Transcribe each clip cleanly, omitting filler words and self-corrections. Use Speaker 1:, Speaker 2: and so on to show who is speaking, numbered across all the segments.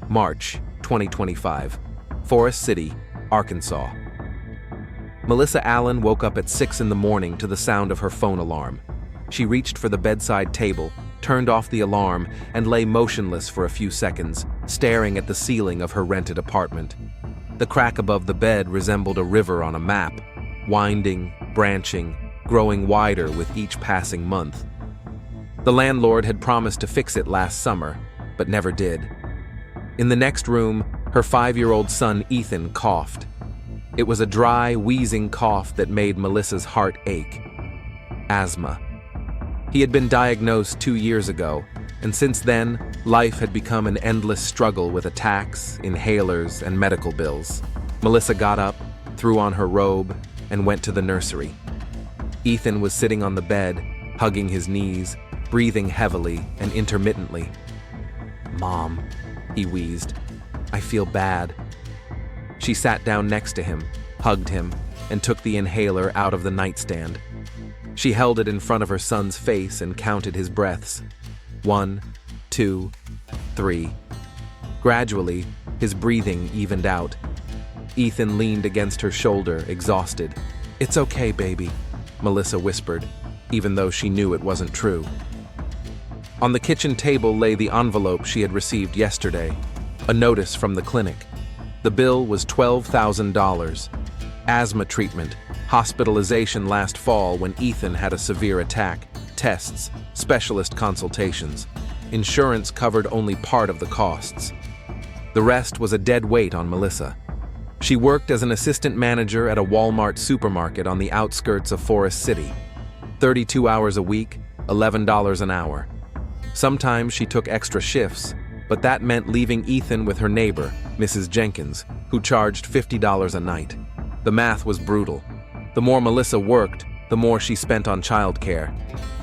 Speaker 1: March 2025, Forest City, Arkansas. Melissa Allen woke up at 6 in the morning to the sound of her phone alarm. She reached for the bedside table, turned off the alarm, and lay motionless for a few seconds, staring at the ceiling of her rented apartment. The crack above the bed resembled a river on a map, winding, branching, growing wider with each passing month. The landlord had promised to fix it last summer, but never did. In the next room, her 5-year-old son Ethan coughed. It was a dry, wheezing cough that made Melissa's heart ache. Asthma. He had been diagnosed 2 years ago, and since then, life had become an endless struggle with attacks, inhalers, and medical bills. Melissa got up, threw on her robe, and went to the nursery. Ethan was sitting on the bed, hugging his knees, breathing heavily and intermittently. "Mom," he wheezed, "I feel bad." She sat down next to him, hugged him, and took the inhaler out of the nightstand. She held it in front of her son's face and counted his breaths. 1, 2, 3. Gradually, his breathing evened out. Ethan leaned against her shoulder, exhausted. "It's okay, baby," Melissa whispered, even though she knew it wasn't true. On the kitchen table lay the envelope she had received yesterday, a notice from the clinic. The bill was $12,000. Asthma treatment, hospitalization last fall when Ethan had a severe attack, tests, specialist consultations. Insurance covered only part of the costs. The rest was a dead weight on Melissa. She worked as an assistant manager at a Walmart supermarket on the outskirts of Forest City. 32 hours a week, $11 an hour. Sometimes she took extra shifts, but that meant leaving Ethan with her neighbor, Mrs. Jenkins, who charged $50 a night. The math was brutal. The more Melissa worked, the more she spent on childcare.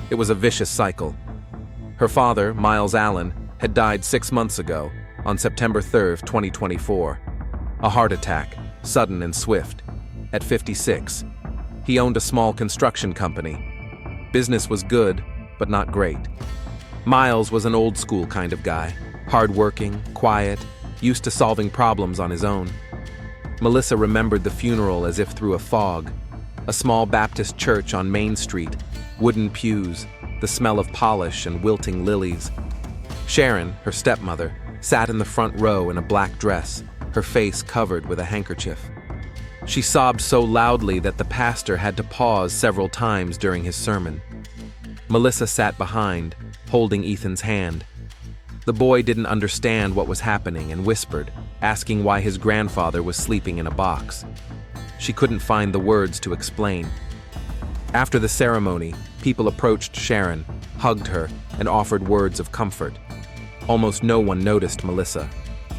Speaker 1: It was a vicious cycle. Her father, Miles Allen, had died 6 months ago, on September 3, 2024. A heart attack, sudden and swift. At 56, he owned a small construction company. Business was good, but not great. Miles was an old-school kind of guy, hard-working, quiet, used to solving problems on his own. Melissa remembered the funeral as if through a fog. A small Baptist church on Main Street, wooden pews, the smell of polish and wilting lilies. Sharon, her stepmother, sat in the front row in a black dress, her face covered with a handkerchief. She sobbed so loudly that the pastor had to pause several times during his sermon. Melissa sat behind, holding Ethan's hand. The boy didn't understand what was happening and whispered, asking why his grandfather was sleeping in a box. She couldn't find the words to explain. After the ceremony, people approached Sharon, hugged her, and offered words of comfort. Almost no one noticed Melissa.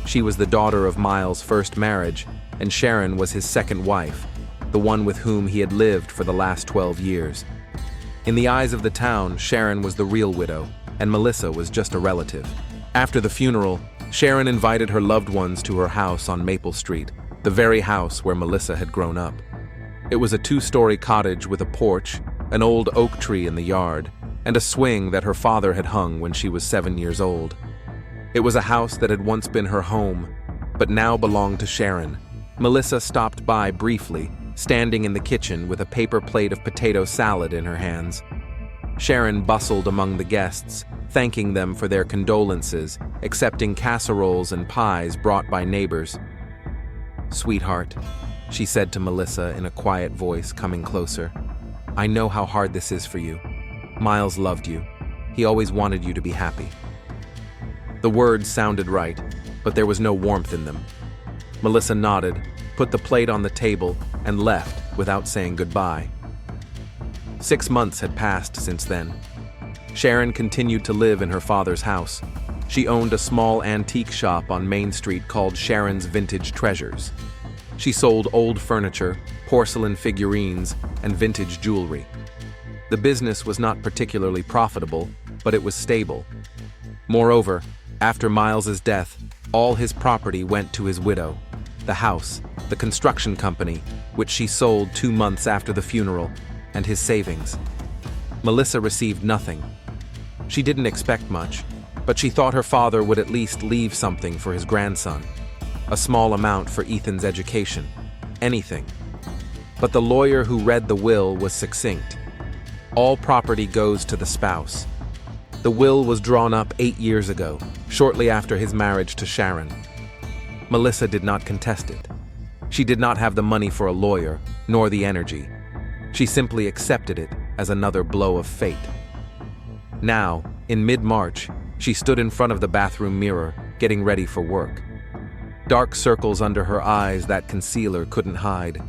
Speaker 1: She was the daughter of Miles' first marriage, and Sharon was his second wife, the one with whom he had lived for the last 12 years. In the eyes of the town, Sharon was the real widow, and Melissa was just a relative. After the funeral, Sharon invited her loved ones to her house on Maple Street, the very house where Melissa had grown up. It was a 2-story cottage with a porch, an old oak tree in the yard, and a swing that her father had hung when she was 7 years old. It was a house that had once been her home, but now belonged to Sharon. Melissa stopped by briefly, standing in the kitchen with a paper plate of potato salad in her hands. Sharon bustled among the guests, thanking them for their condolences, accepting casseroles and pies brought by neighbors. "Sweetheart," she said to Melissa in a quiet voice, coming closer, "I know how hard this is for you. Miles loved you. He always wanted you to be happy." The words sounded right, but there was no warmth in them. Melissa nodded, put the plate on the table, and left without saying goodbye. 6 months had passed since then. Sharon continued to live in her father's house. She owned a small antique shop on Main Street called Sharon's Vintage Treasures. She sold old furniture, porcelain figurines, and vintage jewelry. The business was not particularly profitable, but it was stable. Moreover, after Miles's death, all his property went to his widow. The house, the construction company, which she sold 2 months after the funeral, and his savings. Melissa received nothing. She didn't expect much. but she thought her father would at least leave something for his grandson. A small amount for Ethan's education. Anything. But the lawyer who read the will was succinct. All property goes to the spouse. The will was drawn up 8 years ago, shortly after his marriage to Sharon. Melissa did not contest it. She did not have the money for a lawyer, nor the energy. She simply accepted it as another blow of fate. Now, in mid-March, she stood in front of the bathroom mirror, getting ready for work. Dark circles under her eyes that concealer couldn't hide.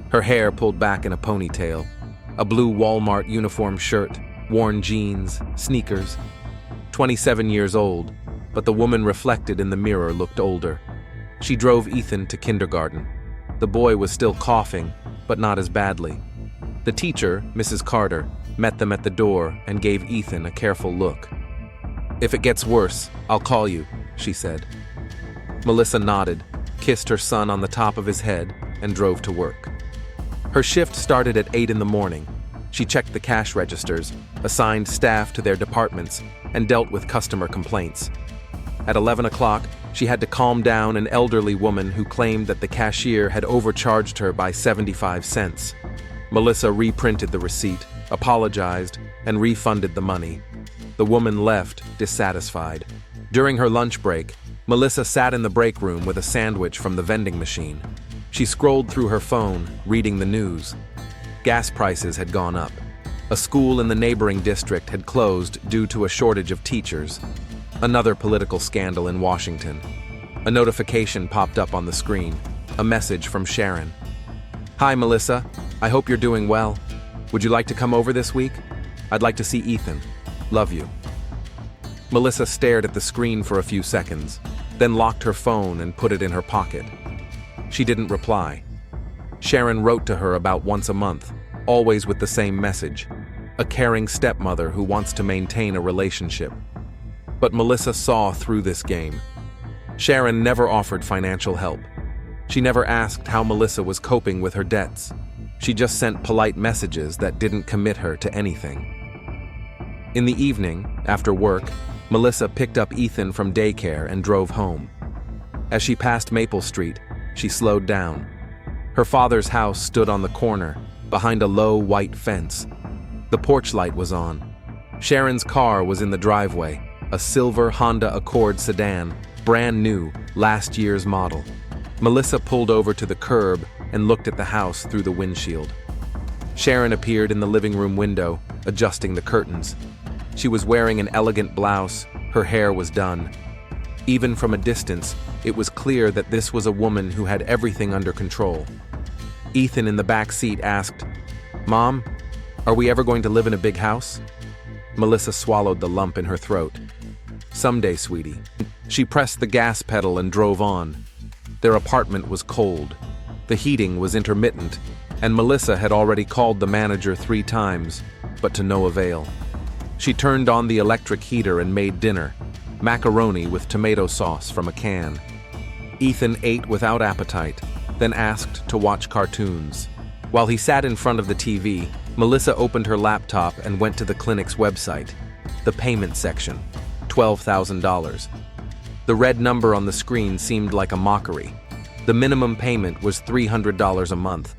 Speaker 1: Her hair pulled back in a ponytail. A blue Walmart uniform shirt, worn jeans, sneakers. 27 years old, but the woman reflected in the mirror looked older. She drove Ethan to kindergarten. The boy was still coughing, but not as badly. The teacher, Mrs. Carter, met them at the door and gave Ethan a careful look. "If it gets worse, I'll call you," she said. Melissa nodded, kissed her son on the top of his head, and drove to work. Her shift started at 8 in the morning. She checked the cash registers, assigned staff to their departments, and dealt with customer complaints. At 11 o'clock, she had to calm down an elderly woman who claimed that the cashier had overcharged her by 75 cents. Melissa reprinted the receipt, apologized, and refunded the money. The woman left, dissatisfied. During her lunch break, Melissa sat in the break room with a sandwich from the vending machine. She scrolled through her phone, reading the news. Gas prices had gone up. A school in the neighboring district had closed due to a shortage of teachers. Another political scandal in Washington. A notification popped up on the screen. A message from Sharon. "Hi, Melissa. I hope you're doing well. Would you like to come over this week? I'd like to see Ethan. Love you." Melissa stared at the screen for a few seconds, then locked her phone and put it in her pocket. She didn't reply. Sharon wrote to her about once a month, always with the same message. A caring stepmother who wants to maintain a relationship. But Melissa saw through this game. Sharon never offered financial help. She never asked how Melissa was coping with her debts. She just sent polite messages that didn't commit her to anything. In the evening, after work, Melissa picked up Ethan from daycare and drove home. As she passed Maple Street, she slowed down. Her father's house stood on the corner, behind a low white fence. The porch light was on. Sharon's car was in the driveway, a silver Honda Accord sedan, brand new, last year's model. Melissa pulled over to the curb and looked at the house through the windshield. Sharon appeared in the living room window, adjusting the curtains. She was wearing an elegant blouse, her hair was done. Even from a distance, it was clear that this was a woman who had everything under control. Ethan in the back seat asked, "Mom, are we ever going to live in a big house?" Melissa swallowed the lump in her throat. "Someday, sweetie." She pressed the gas pedal and drove on. Their apartment was cold. The heating was intermittent, and Melissa had already called the manager 3 times, but to no avail. She turned on the electric heater and made dinner, macaroni with tomato sauce from a can. Ethan ate without appetite, then asked to watch cartoons. While he sat in front of the TV, Melissa opened her laptop and went to the clinic's website. The payment section, $12,000. The red number on the screen seemed like a mockery. The minimum payment was $300 a month.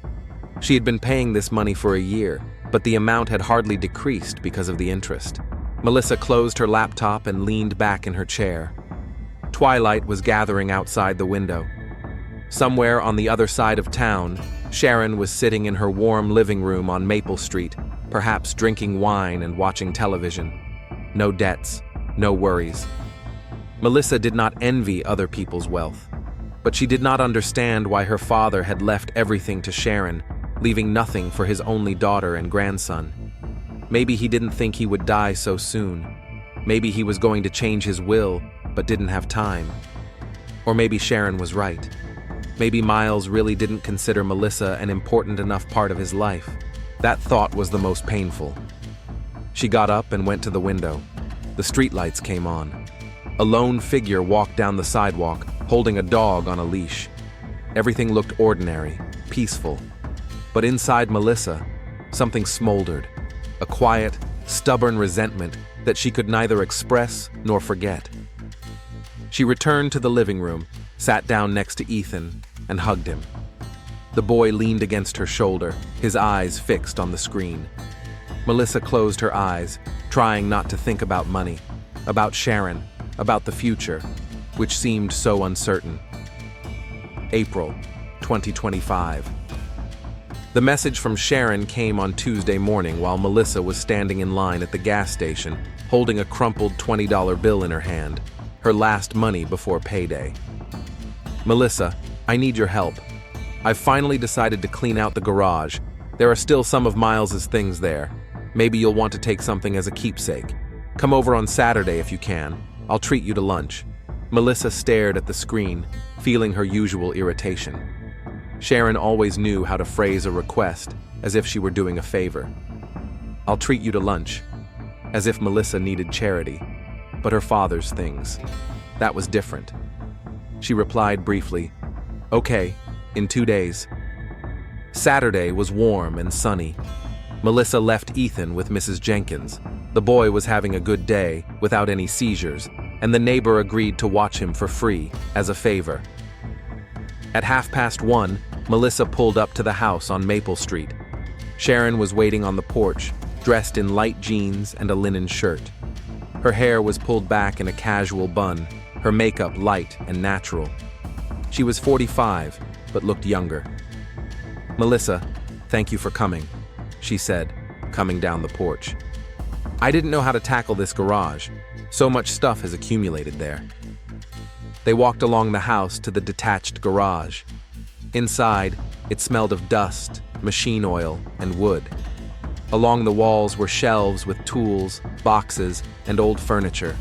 Speaker 1: She had been paying this money for a year, but the amount had hardly decreased because of the interest. Melissa closed her laptop and leaned back in her chair. Twilight was gathering outside the window. Somewhere on the other side of town, Sharon was sitting in her warm living room on Maple Street, perhaps drinking wine and watching television. No debts, no worries. Melissa did not envy other people's wealth, but she did not understand why her father had left everything to Sharon, leaving nothing for his only daughter and grandson. Maybe he didn't think he would die so soon. Maybe he was going to change his will, but didn't have time. Or maybe Sharon was right. Maybe Miles really didn't consider Melissa an important enough part of his life. That thought was the most painful. She got up and went to the window. The streetlights came on. A lone figure walked down the sidewalk, holding a dog on a leash. Everything looked ordinary, peaceful. But inside Melissa, something smoldered. A quiet, stubborn resentment that she could neither express nor forget. She returned to the living room, sat down next to Ethan, and hugged him. The boy leaned against her shoulder, his eyes fixed on the screen. Melissa closed her eyes, trying not to think about money, about Sharon, about the future, which seemed so uncertain. April 2025. The message from Sharon came on Tuesday morning while Melissa was standing in line at the gas station, holding a crumpled $20 bill in her hand, her last money before payday. Melissa, I need your help. I've finally decided to clean out the garage. There are still some of Miles's things there. Maybe you'll want to take something as a keepsake. Come over on Saturday if you can. I'll treat you to lunch. Melissa stared at the screen, feeling her usual irritation. Sharon always knew how to phrase a request as if she were doing a favor. I'll treat you to lunch, as if Melissa needed charity, but her father's things. That was different. She replied briefly, okay, in 2 days. Saturday was warm and sunny. Melissa left Ethan with Mrs. Jenkins. The boy was having a good day, without any seizures, and the neighbor agreed to watch him for free, as a favor. At 1:30, Melissa pulled up to the house on Maple Street. Sharon was waiting on the porch, dressed in light jeans and a linen shirt. Her hair was pulled back in a casual bun, her makeup light and natural. She was 45, but looked younger. Melissa, thank you for coming, she said, coming down the porch. I didn't know how to tackle this garage. So much stuff has accumulated there. They walked along the house to the detached garage. Inside, it smelled of dust, machine oil, and wood. Along the walls were shelves with tools, boxes, and old furniture.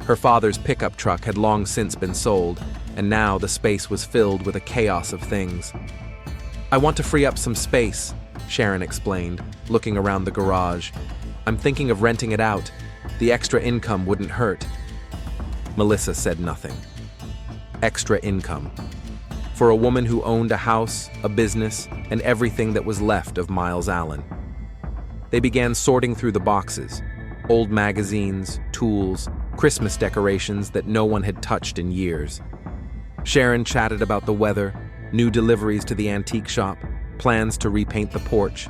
Speaker 1: Her father's pickup truck had long since been sold, and now the space was filled with a chaos of things. I want to free up some space, Sharon explained, looking around the garage. I'm thinking of renting it out. The extra income wouldn't hurt. Melissa said nothing. Extra income. For a woman who owned a house, a business, and everything that was left of Miles Allen. They began sorting through the boxes. Old magazines, tools, Christmas decorations that no one had touched in years. Sharon chatted about the weather, new deliveries to the antique shop, plans to repaint the porch.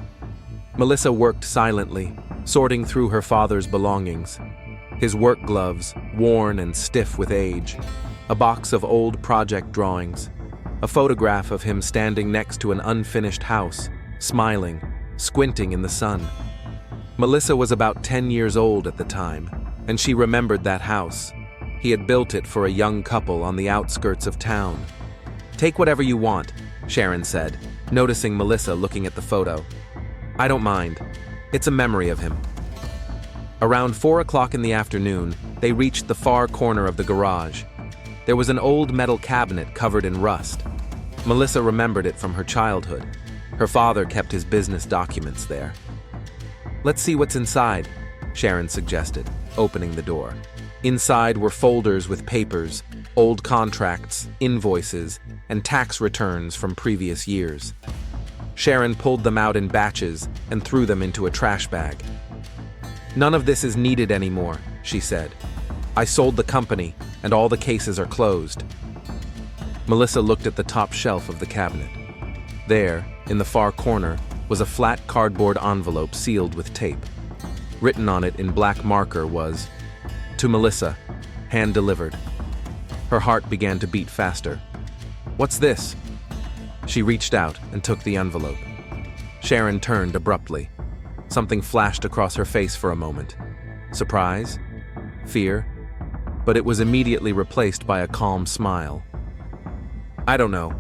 Speaker 1: Melissa worked silently, sorting through her father's belongings. His work gloves, worn and stiff with age. A box of old project drawings. A photograph of him standing next to an unfinished house, smiling, squinting in the sun. Melissa was about 10 years old at the time, and she remembered that house. He had built it for a young couple on the outskirts of town. Take whatever you want, Sharon said, noticing Melissa looking at the photo. I don't mind. It's a memory of him. Around 4 o'clock in the afternoon, they reached the far corner of the garage. There was an old metal cabinet covered in rust. Melissa remembered it from her childhood. Her father kept his business documents there. Let's see what's inside, Sharon suggested, opening the door. Inside were folders with papers, old contracts, invoices, and tax returns from previous years. Sharon pulled them out in batches and threw them into a trash bag. None of this is needed anymore, she said. I sold the company, and all the cases are closed. Melissa looked at the top shelf of the cabinet. There, in the far corner, was a flat cardboard envelope sealed with tape. Written on it in black marker was, "To Melissa, hand delivered." Her heart began to beat faster. What's this? She reached out and took the envelope. Sharon turned abruptly. Something flashed across her face for a moment. Surprise? Fear? But it was immediately replaced by a calm smile. I don't know.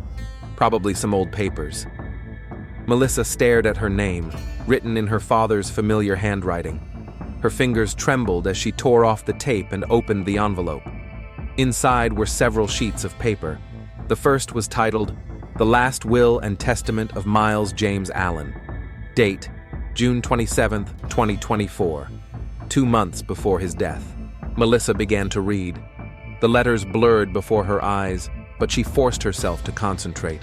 Speaker 1: Probably some old papers. Melissa stared at her name, written in her father's familiar handwriting. Her fingers trembled as she tore off the tape and opened the envelope. Inside were several sheets of paper. The first was titled, "The Last Will and Testament of Miles James Allen." Date, June 27, 2024, 2 months before his death. Melissa began to read. The letters blurred before her eyes, but she forced herself to concentrate.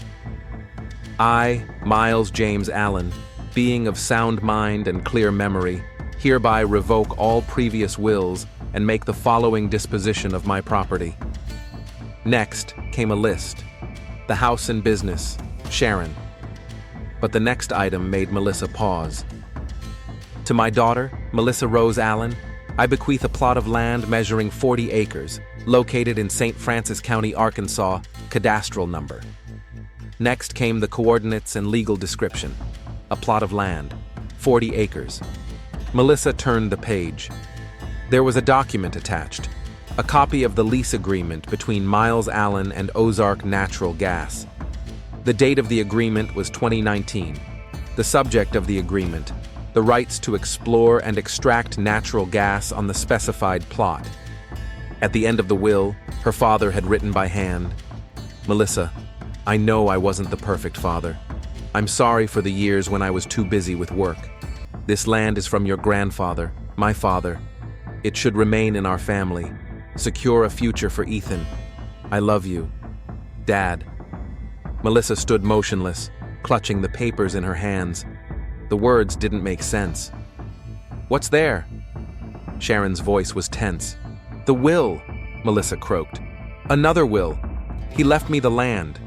Speaker 1: I, Miles James Allen, being of sound mind and clear memory, Hereby revoke all previous wills and make the following disposition of my property. Next came a list. The house and business, Sharon. But the next item made Melissa pause. To my daughter, Melissa Rose Allen, I bequeath a plot of land measuring 40 acres, located in St. Francis County, Arkansas, cadastral number. Next came the coordinates and legal description. A plot of land, 40 acres. Melissa turned the page. There was a document attached, a copy of the lease agreement between Miles Allen and Ozark Natural Gas. The date of the agreement was 2019. The subject of the agreement, the rights to explore and extract natural gas on the specified plot. At the end of the will, her father had written by hand, Melissa, I know I wasn't the perfect father. I'm sorry for the years when I was too busy with work. This land is from your grandfather, my father. It should remain in our family. Secure a future for Ethan. I love you. Dad. Melissa stood motionless, clutching the papers in her hands. The words didn't make sense. What's there? Sharon's voice was tense. The will, Melissa croaked. Another will. He left me the land.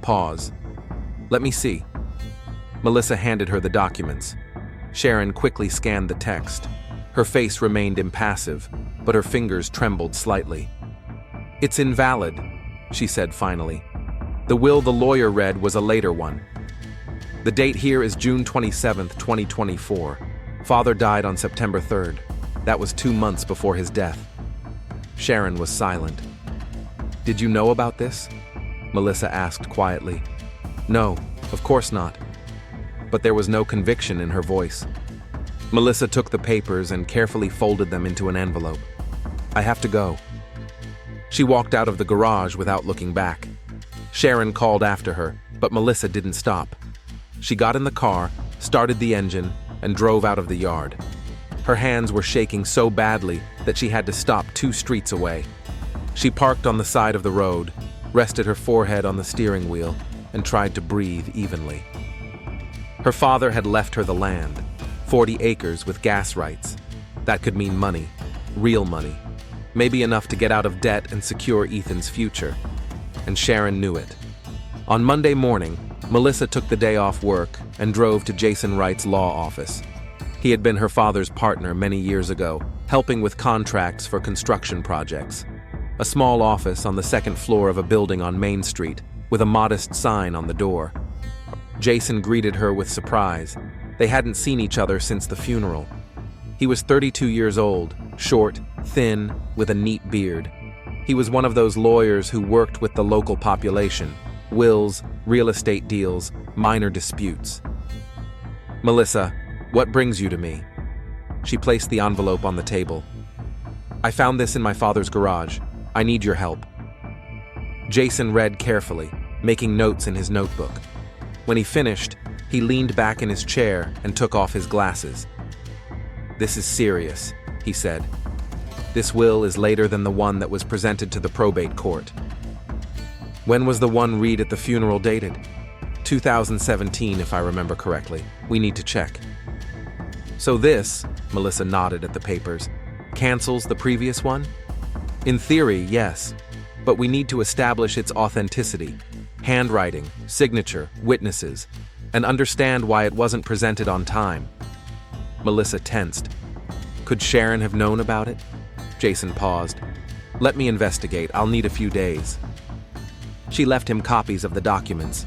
Speaker 1: Pause. Let me see. Melissa handed her the documents. Sharon quickly scanned the text. Her face remained impassive, but her fingers trembled slightly. It's invalid, she said finally. The will the lawyer read was a later one. The date here is June 27, 2024. Father died on September 3rd. That was 2 months before his death. Sharon was silent. Did you know about this? Melissa asked quietly. No, of course not. But there was no conviction in her voice. Melissa took the papers and carefully folded them into an envelope. I have to go. She walked out of the garage without looking back. Sharon called after her, but Melissa didn't stop. She got in the car, started the engine, and drove out of the yard. Her hands were shaking so badly that she had to stop 2 streets away. She parked on the side of the road, rested her forehead on the steering wheel, and tried to breathe evenly. Her father had left her the land, 40 acres with gas rights. That could mean money, real money, maybe enough to get out of debt and secure Ethan's future. And Sharon knew it. On Monday morning, Melissa took the day off work and drove to Jason Wright's law office. He had been her father's partner many years ago, helping with contracts for construction projects. A small office on the 2nd floor of a building on Main Street, with a modest sign on the door. Jason greeted her with surprise. They hadn't seen each other since the funeral. He was 32 years old, short, thin, with a neat beard. He was one of those lawyers who worked with the local population, wills, real estate deals, minor disputes. Melissa, what brings you to me? She placed the envelope on the table. I found this in my father's garage. I need your help. Jason read carefully, making notes in his notebook. When he finished, he leaned back in his chair and took off his glasses. This is serious, he said. This will is later than the one that was presented to the probate court. When was the one read at the funeral dated? 2017, if I remember correctly. We need to check. So this, Melissa nodded at the papers, cancels the previous one? In theory, yes, but we need to establish its authenticity, handwriting, signature, witnesses, and understand why it wasn't presented on time. Melissa tensed. Could Sharon have known about it? Jason paused. Let me investigate. I'll need a few days. She left him copies of the documents.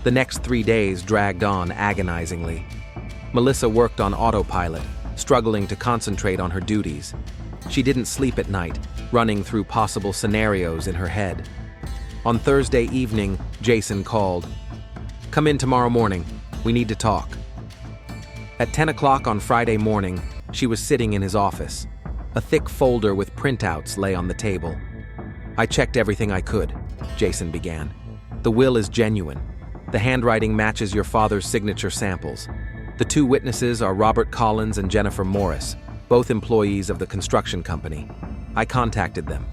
Speaker 1: The next 3 days dragged on agonizingly. Melissa worked on autopilot, struggling to concentrate on her duties. She didn't sleep at night, running through possible scenarios in her head. On Thursday evening, Jason called. Come in tomorrow morning. We need to talk. At 10 o'clock on Friday morning, she was sitting in his office. A thick folder with printouts lay on the table. I checked everything I could, Jason began. The will is genuine. The handwriting matches your father's signature samples. The 2 witnesses are Robert Collins and Jennifer Morris, both employees of the construction company. I contacted them.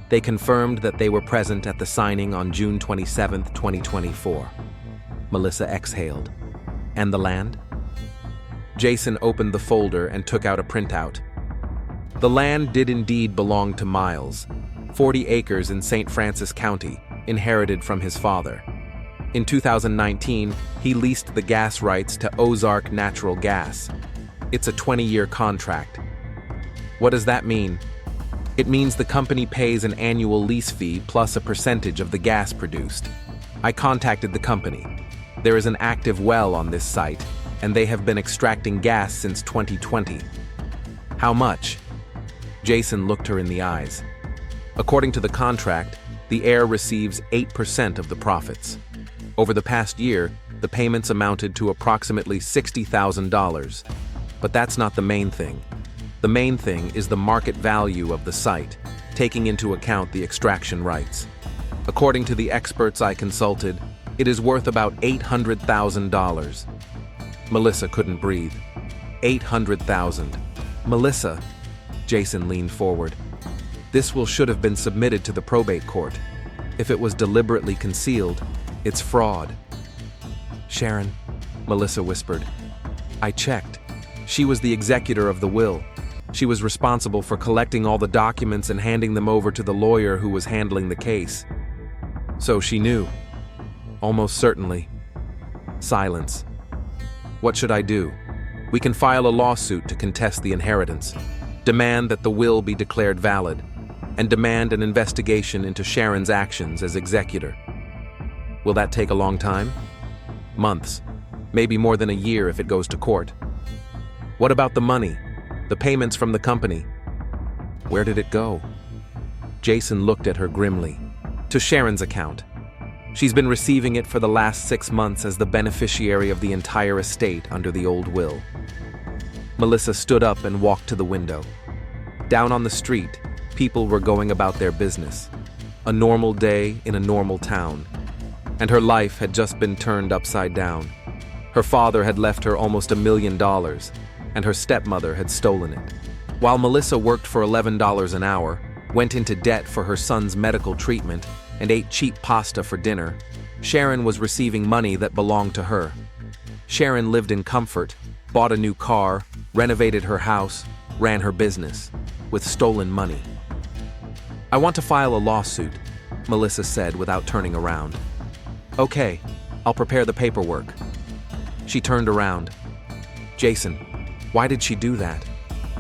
Speaker 1: They confirmed that they were present at the signing on June 27, 2024. Melissa exhaled. And the land? Jason opened the folder and took out a printout. The land did indeed belong to Miles, 40 acres in St. Francis County, inherited from his father. In 2019, he leased the gas rights to Ozark Natural Gas. It's a 20-year contract. What does that mean? It means the company pays an annual lease fee plus a percentage of the gas produced. I contacted the company. There is an active well on this site, and they have been extracting gas since 2020. How much? Jason looked her in the eyes. According to the contract, the heir receives 8% of the profits. Over the past year, the payments amounted to approximately $60,000. But that's not the main thing. The main thing is the market value of the site, taking into account the extraction rights. According to the experts I consulted, it is worth about $800,000. Melissa couldn't breathe. $800,000. Melissa, Jason leaned forward. This will should have been submitted to the probate court. If it was deliberately concealed, it's fraud. Sharon, Melissa whispered. I checked. She was the executor of the will. She was responsible for collecting all the documents and handing them over to the lawyer who was handling the case. So she knew. Almost certainly. Silence. What should I do? We can file a lawsuit to contest the inheritance, demand that the will be declared valid, and demand an investigation into Sharon's actions as executor. Will that take a long time? Months. Maybe more than a year if it goes to court. What about the money? The payments from the company? Where did it go? Jason looked at her grimly. To Sharon's account. She's been receiving it for the last 6 months as the beneficiary of the entire estate under the old will. Melissa stood up and walked to the window. Down on the street, people were going about their business. A normal day in a normal town. And her life had just been turned upside down. Her father had left her almost $1 million, and her stepmother had stolen it. While Melissa worked for $11 an hour, went into debt for her son's medical treatment, and ate cheap pasta for dinner, Sharon was receiving money that belonged to her. Sharon lived in comfort, bought a new car, renovated her house, ran her business, with stolen money. I want to file a lawsuit, Melissa said without turning around. Okay, I'll prepare the paperwork. She turned around. Jason, why did she do that?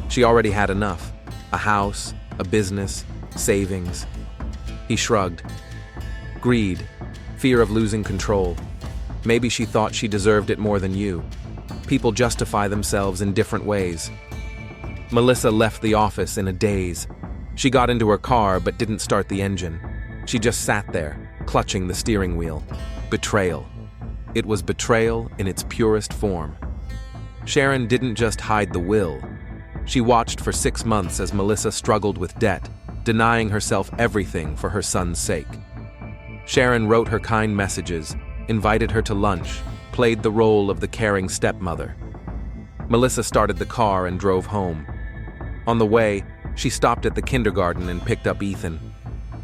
Speaker 1: She already had enough. A house, a business, savings. He shrugged. Greed, fear of losing control. Maybe she thought she deserved it more than you. People justify themselves in different ways. Melissa left the office in a daze. She got into her car but didn't start the engine. She just sat there, clutching the steering wheel. Betrayal. It was betrayal in its purest form. Sharon didn't just hide the will. She watched for 6 months as Melissa struggled with debt, denying herself everything for her son's sake. Sharon wrote her kind messages, invited her to lunch, played the role of the caring stepmother. Melissa started the car and drove home. On the way, she stopped at the kindergarten and picked up Ethan.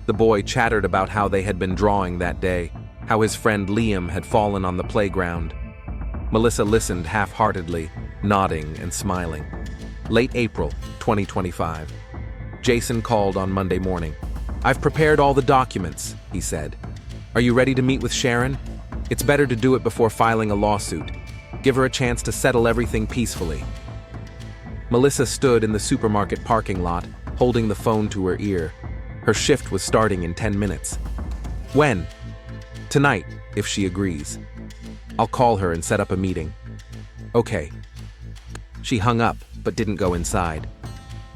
Speaker 1: The boy chattered about how they had been drawing that day, how his friend Liam had fallen on the playground. Melissa listened half-heartedly, nodding and smiling. Late April, 2025. Jason called on Monday morning. I've prepared all the documents, he said. Are you ready to meet with Sharon? It's better to do it before filing a lawsuit. Give her a chance to settle everything peacefully. Melissa stood in the supermarket parking lot, holding the phone to her ear. Her shift was starting in 10 minutes. When? Tonight, if she agrees. I'll call her and set up a meeting. Okay. She hung up, but didn't go inside.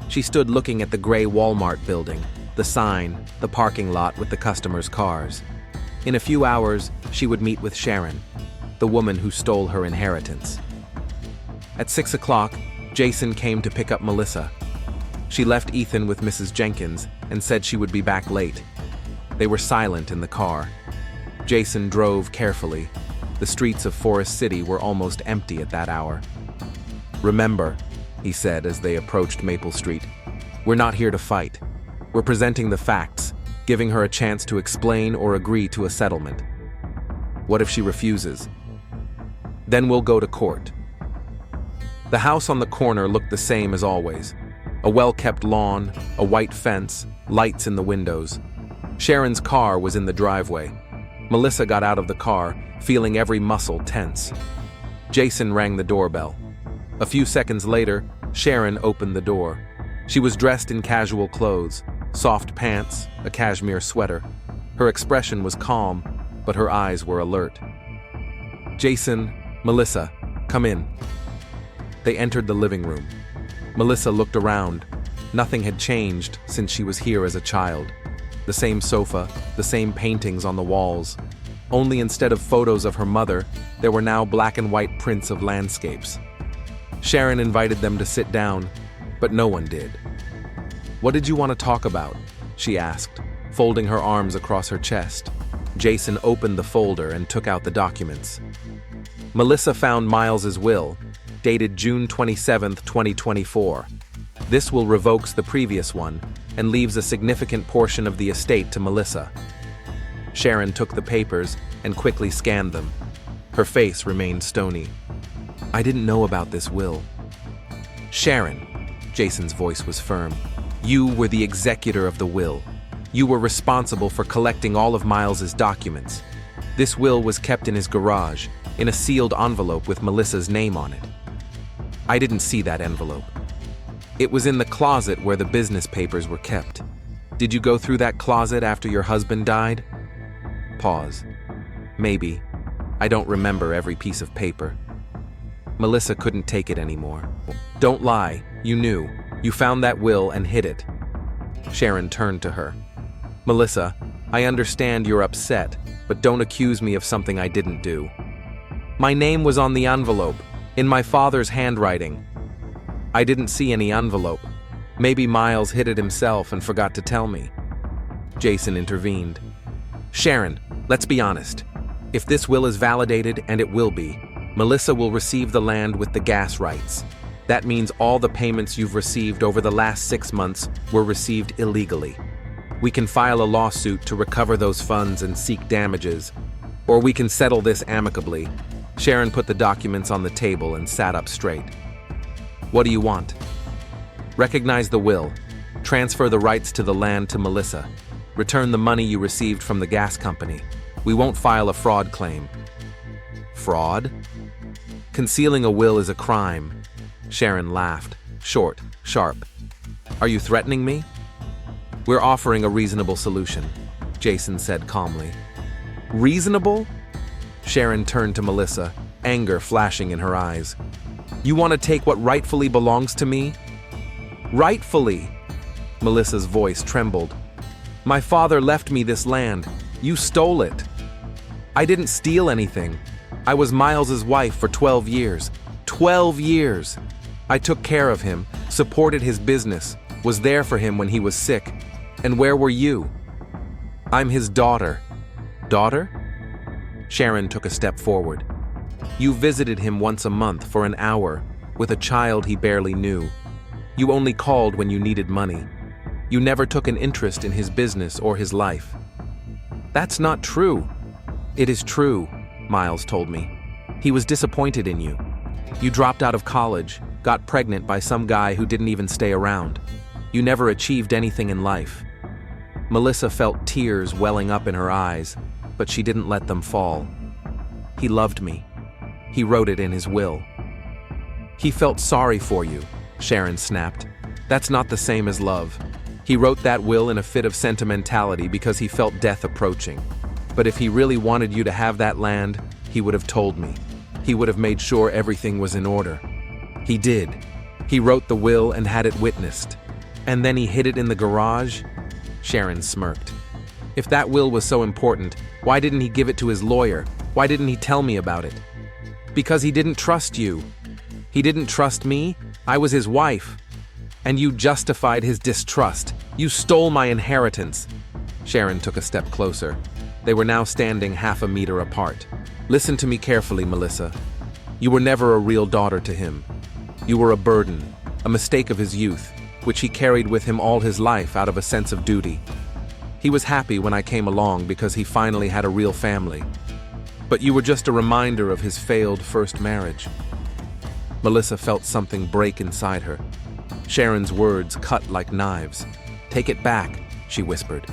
Speaker 1: She stood looking at the gray Walmart building, the sign, the parking lot with the customers' cars. In a few hours, she would meet with Sharon, the woman who stole her inheritance. At 6 o'clock, Jason came to pick up Melissa. She left Ethan with Mrs. Jenkins and said she would be back late. They were silent in the car. Jason drove carefully. The streets of Forest City were almost empty at that hour. Remember, he said as they approached Maple Street, we're not here to fight. We're presenting the facts, giving her a chance to explain or agree to a settlement. What if she refuses? Then we'll go to court. The house on the corner looked the same as always. A well-kept lawn, a white fence, lights in the windows. Sharon's car was in the driveway. Melissa got out of the car, feeling every muscle tense. Jason rang the doorbell. A few seconds later, Sharon opened the door. She was dressed in casual clothes, soft pants, a cashmere sweater. Her expression was calm, but her eyes were alert. "Jason, Melissa, come in." They entered the living room. Melissa looked around. Nothing had changed since she was here as a child. The same sofa, the same paintings on the walls. Only instead of photos of her mother, there were now black and white prints of landscapes. Sharon invited them to sit down, but no one did. "What did you want to talk about?" she asked, folding her arms across her chest. Jason opened the folder and took out the documents. Melissa found Miles's will, dated June 27, 2024. This will revokes the previous one and leaves a significant portion of the estate to Melissa. Sharon took the papers and quickly scanned them. Her face remained stony. "I didn't know about this will." "Sharon," Jason's voice was firm, "you were the executor of the will. You were responsible for collecting all of Miles's documents. This will was kept in his garage, in a sealed envelope with Melissa's name on it." "I didn't see that envelope." "It was in the closet where the business papers were kept. Did you go through that closet after your husband died?" Pause. "Maybe. I don't remember every piece of paper." Melissa couldn't take it anymore. "Don't lie. You knew. You found that will and hid it." Sharon turned to her. "Melissa, I understand you're upset, but don't accuse me of something I didn't do. My name was on the envelope, in my father's handwriting. I didn't see any envelope. Maybe Miles hid it himself and forgot to tell me." Jason intervened. "Sharon, let's be honest. If this will is validated, and it will be, Melissa will receive the land with the gas rights. That means all the payments you've received over the last 6 months were received illegally. We can file a lawsuit to recover those funds and seek damages, or we can settle this amicably." Sharon put the documents on the table and sat up straight. "What do you want?" "Recognize the will. Transfer the rights to the land to Melissa. Return the money you received from the gas company. We won't file a fraud claim." "Fraud?" "Concealing a will is a crime." Sharon laughed, short, sharp. "Are you threatening me?" "We're offering a reasonable solution," Jason said calmly. "Reasonable?" Sharon turned to Melissa, anger flashing in her eyes. "You want to take what rightfully belongs to me?" "Rightfully?" Melissa's voice trembled. "My father left me this land. You stole it." "I didn't steal anything. I was Miles's wife for 12 years. 12 years! I took care of him, supported his business, was there for him when he was sick. And where were you?" "I'm his daughter." "Daughter?" Sharon took a step forward. "You visited him once a month for an hour, with a child he barely knew. You only called when you needed money. You never took an interest in his business or his life." "That's not true." "It is true," Miles told me. "He was disappointed in you. You dropped out of college, got pregnant by some guy who didn't even stay around. You never achieved anything in life." Melissa felt tears welling up in her eyes, but she didn't let them fall. "He loved me. He wrote it in his will." "He felt sorry for you," Sharon snapped. "That's not the same as love. He wrote that will in a fit of sentimentality because he felt death approaching. But if he really wanted you to have that land, he would have told me. He would have made sure everything was in order. He did. He wrote the will and had it witnessed. And then he hid it in the garage?" Sharon smirked. "If that will was so important, why didn't he give it to his lawyer? Why didn't he tell me about it?" "Because he didn't trust you." "He didn't trust me? I was his wife." "And you justified his distrust. You stole my inheritance." Sharon took a step closer. They were now standing half a meter apart. "Listen to me carefully, Melissa. You were never a real daughter to him. You were a burden, a mistake of his youth, which he carried with him all his life out of a sense of duty. He was happy when I came along because he finally had a real family. But you were just a reminder of his failed first marriage." Melissa felt something break inside her. Sharon's words cut like knives. "Take it back," she whispered.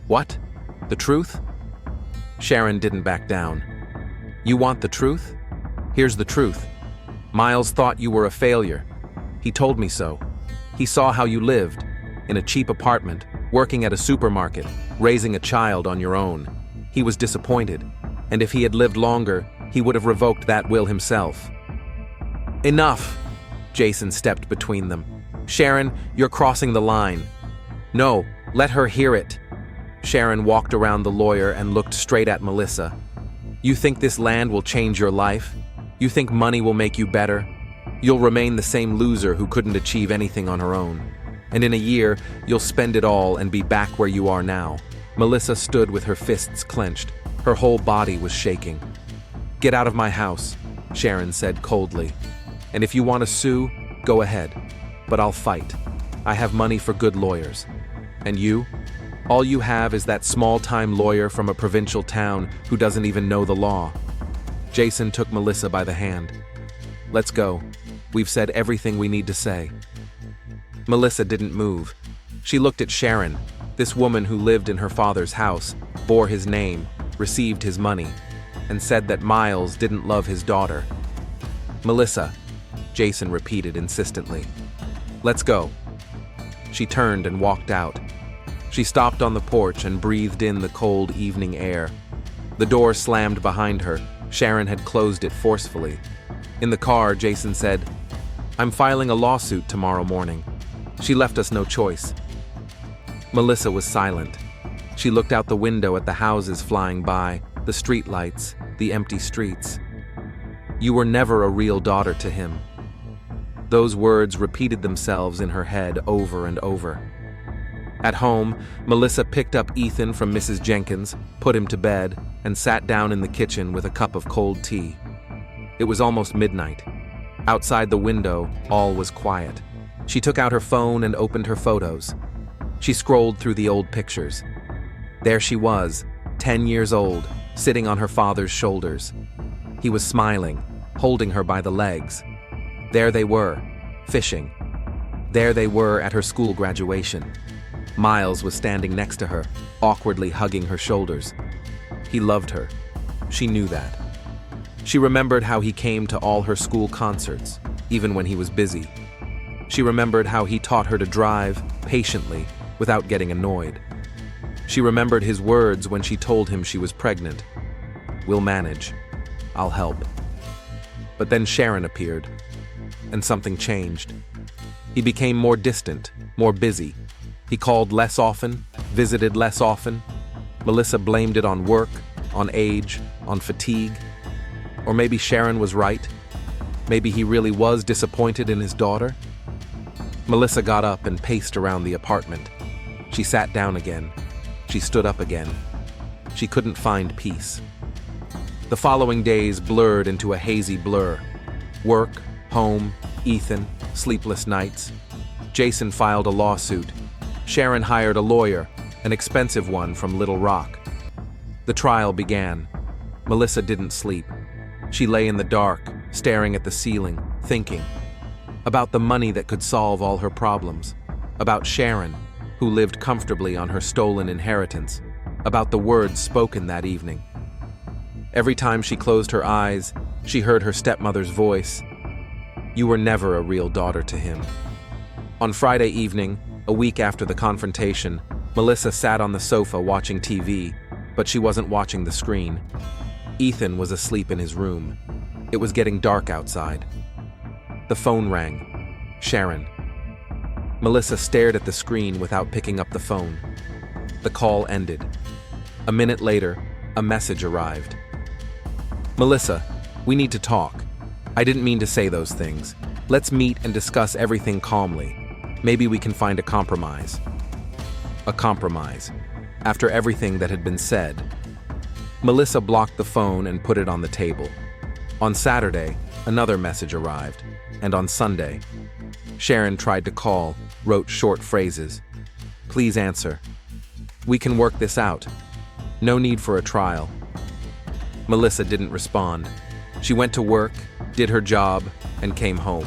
Speaker 1: "What? The truth?" Sharon didn't back down. "You want the truth? Here's the truth. Miles thought you were a failure. He told me so. He saw how you lived, in a cheap apartment, working at a supermarket, raising a child on your own. He was disappointed, and if he had lived longer, he would have revoked that will himself." "Enough!" Jason stepped between them. "Sharon, you're crossing the line." "No, let her hear it." Sharon walked around the lawyer and looked straight at Melissa. "You think this land will change your life? You think money will make you better? You'll remain the same loser who couldn't achieve anything on her own. And in a year, you'll spend it all and be back where you are now." Melissa stood with her fists clenched. Her whole body was shaking. "Get out of my house," Sharon said coldly. "And if you want to sue, go ahead. But I'll fight. I have money for good lawyers. And you? All you have is that small-time lawyer from a provincial town who doesn't even know the law." Jason took Melissa by the hand. "Let's go. We've said everything we need to say." Melissa didn't move. She looked at Sharon, this woman who lived in her father's house, bore his name, received his money, and said that Miles didn't love his daughter. "Melissa," Jason repeated insistently. "Let's go." She turned and walked out. She stopped on the porch and breathed in the cold evening air. The door slammed behind her. Sharon had closed it forcefully. In the car, Jason said, "I'm filing a lawsuit tomorrow morning." She left us no choice. Melissa was silent. She looked out the window at the houses flying by, the streetlights, the empty streets. "You were never a real daughter to him." Those words repeated themselves in her head over and over. At home, Melissa picked up Ethan from Mrs. Jenkins, put him to bed, and sat down in the kitchen with a cup of cold tea. It was almost midnight. Outside the window, all was quiet. She took out her phone and opened her photos. She scrolled through the old pictures. There she was, 10 years old, sitting on her father's shoulders. He was smiling, holding her by the legs. There they were, fishing. There they were at her school graduation. Miles was standing next to her, awkwardly hugging her shoulders. He loved her. She knew that. She remembered how he came to all her school concerts, even when he was busy. She remembered how he taught her to drive, patiently, without getting annoyed. She remembered his words when she told him she was pregnant. "We'll manage. I'll help." But then Sharon appeared, and something changed. He became more distant, more busy. He called less often, visited less often. Melissa blamed it on work, on age, on fatigue. Or maybe Sharon was right. Maybe he really was disappointed in his daughter. Melissa got up and paced around the apartment. She sat down again. She stood up again. She couldn't find peace. The following days blurred into a hazy blur. Work, home, Ethan, sleepless nights. Jason filed a lawsuit. Sharon hired a lawyer, an expensive one from Little Rock. The trial began. Melissa didn't sleep. She lay in the dark, staring at the ceiling, thinking. About the money that could solve all her problems. About Sharon, who lived comfortably on her stolen inheritance. About the words spoken that evening. Every time she closed her eyes, she heard her stepmother's voice. "You were never a real daughter to him." On Friday evening, a week after the confrontation, Melissa sat on the sofa watching TV, but she wasn't watching the screen. Ethan was asleep in his room. It was getting dark outside. The phone rang. Sharon. Melissa stared at the screen without picking up the phone. The call ended. A minute later, a message arrived. "Melissa, we need to talk. I didn't mean to say those things. Let's meet and discuss everything calmly. Maybe we can find a compromise." A compromise. After everything that had been said. Melissa blocked the phone and put it on the table. On Saturday, another message arrived, and on Sunday. Sharon tried to call, wrote short phrases. "Please answer. We can work this out. No need for a trial." Melissa didn't respond. She went to work, did her job, and came home.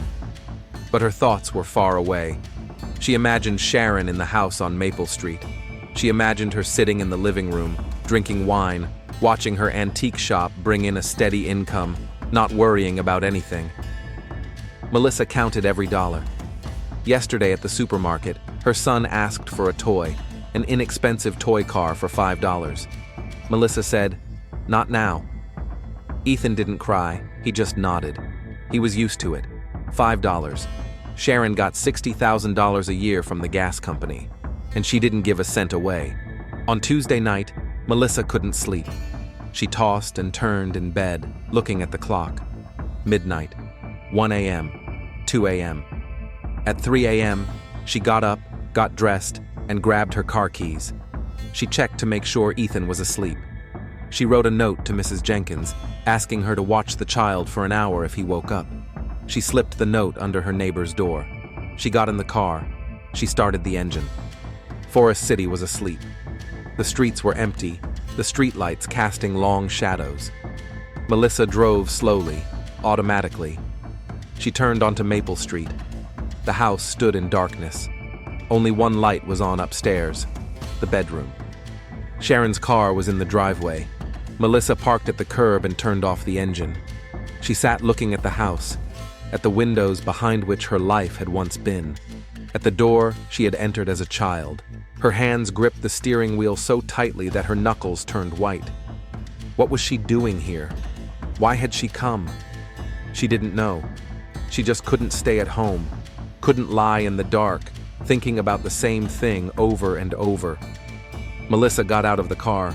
Speaker 1: But her thoughts were far away. She imagined Sharon in the house on Maple Street. She imagined her sitting in the living room, drinking wine, watching her antique shop bring in a steady income, not worrying about anything. Melissa counted every dollar. Yesterday at the supermarket, her son asked for a toy, an inexpensive toy car for $5. Melissa said, "Not now." Ethan didn't cry, he just nodded. He was used to it. $5. Sharon got $60,000 a year from the gas company, and she didn't give a cent away. On Tuesday night, Melissa couldn't sleep. She tossed and turned in bed, looking at the clock. Midnight, 1 a.m., 2 a.m. At 3 a.m., she got up, got dressed, and grabbed her car keys. She checked to make sure Ethan was asleep. She wrote a note to Mrs. Jenkins, asking her to watch the child for an hour if he woke up. She slipped the note under her neighbor's door. She got in the car. She started the engine. Forest City was asleep. The streets were empty, the streetlights casting long shadows. Melissa drove slowly, automatically. She turned onto Maple Street. The house stood in darkness. Only one light was on upstairs, the bedroom. Sharon's car was in the driveway. Melissa parked at the curb and turned off the engine. She sat looking at the house, at the windows behind which her life had once been, at the door she had entered as a child. Her hands gripped the steering wheel so tightly that her knuckles turned white. What was she doing here? Why had she come? She didn't know. She just couldn't stay at home, couldn't lie in the dark, thinking about the same thing over and over. Melissa got out of the car.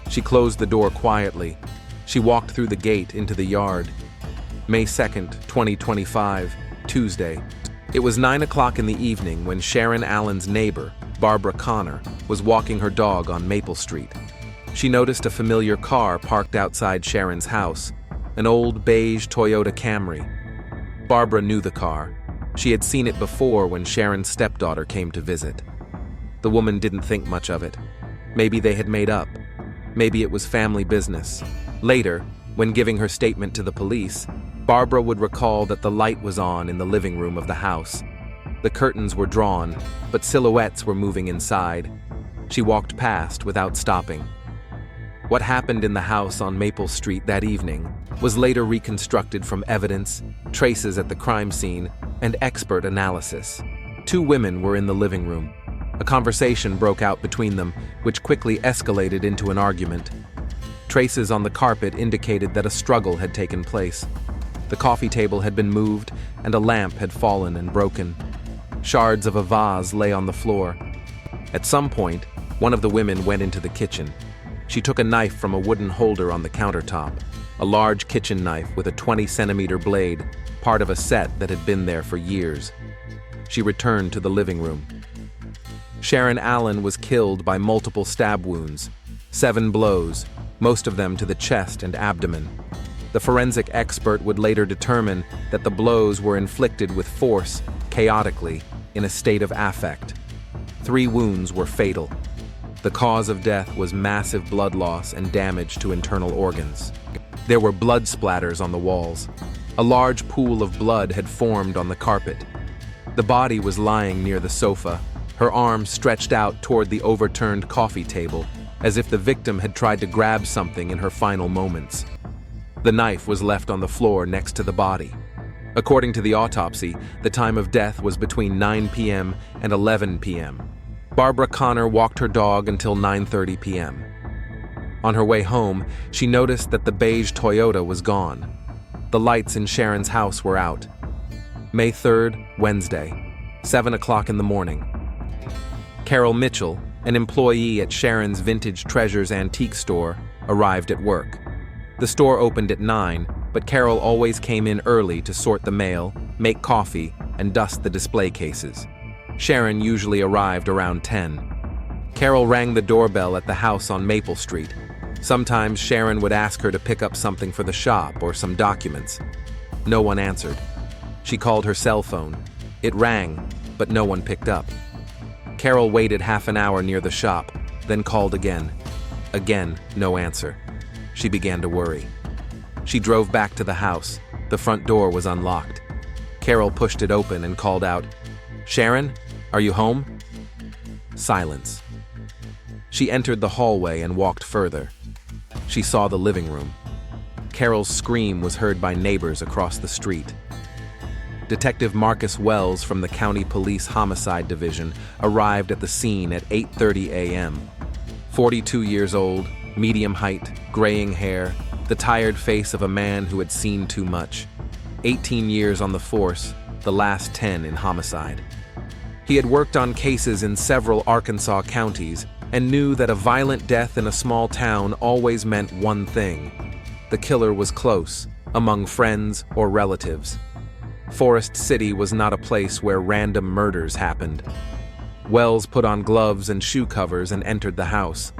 Speaker 1: She closed the door quietly. She walked through the gate into the yard. May 2nd, 2025, Tuesday. It was 9 o'clock in the evening when Sharon Allen's neighbor, Barbara Connor, was walking her dog on Maple Street. She noticed a familiar car parked outside Sharon's house, an old beige Toyota Camry. Barbara knew the car. She had seen it before when Sharon's stepdaughter came to visit. The woman didn't think much of it. Maybe they had made up. Maybe it was family business. Later, when giving her statement to the police, Barbara would recall that the light was on in the living room of the house. The curtains were drawn, but silhouettes were moving inside. She walked past without stopping. What happened in the house on Maple Street that evening was later reconstructed from evidence, traces at the crime scene, and expert analysis. Two women were in the living room. A conversation broke out between them, which quickly escalated into an argument. Traces on the carpet indicated that a struggle had taken place. The coffee table had been moved, and a lamp had fallen and broken. Shards of a vase lay on the floor. At some point, one of the women went into the kitchen. She took a knife from a wooden holder on the countertop, a large kitchen knife with a 20-centimeter blade, part of a set that had been there for years. She returned to the living room. Sharon Allen was killed by multiple stab wounds, 7 blows, most of them to the chest and abdomen. The forensic expert would later determine that the blows were inflicted with force, chaotically, in a state of affect. 3 wounds were fatal. The cause of death was massive blood loss and damage to internal organs. There were blood splatters on the walls. A large pool of blood had formed on the carpet. The body was lying near the sofa, her arms stretched out toward the overturned coffee table, as if the victim had tried to grab something in her final moments. The knife was left on the floor next to the body. According to the autopsy, the time of death was between 9 p.m. and 11 p.m. Barbara Connor walked her dog until 9:30 p.m. On her way home, she noticed that the beige Toyota was gone. The lights in Sharon's house were out. May 3rd, Wednesday, 7 o'clock in the morning. Carol Mitchell, an employee at Sharon's Vintage Treasures antique store, arrived at work. The store opened at 9, but Carol always came in early to sort the mail, make coffee, and dust the display cases. Sharon usually arrived around 10. Carol rang the doorbell at the house on Maple Street. Sometimes Sharon would ask her to pick up something for the shop or some documents. No one answered. She called her cell phone. It rang, but no one picked up. Carol waited half an hour near the shop, then called again. Again, no answer. She began to worry. She drove back to the house. The front door was unlocked. Carol pushed it open and called out, "Sharon, are you home?" Silence. She entered the hallway and walked further. She saw the living room. Carol's scream was heard by neighbors across the street. Detective Marcus Wells from the County Police Homicide Division arrived at the scene at 8:30 a.m. 42 years old, medium height, graying hair, the tired face of a man who had seen too much. 18 years on the force, the last 10 in homicide. He had worked on cases in several Arkansas counties and knew that a violent death in a small town always meant one thing: the killer was close, among friends or relatives. Forest City was not a place where random murders happened. Wells put on gloves and shoe covers and entered the house.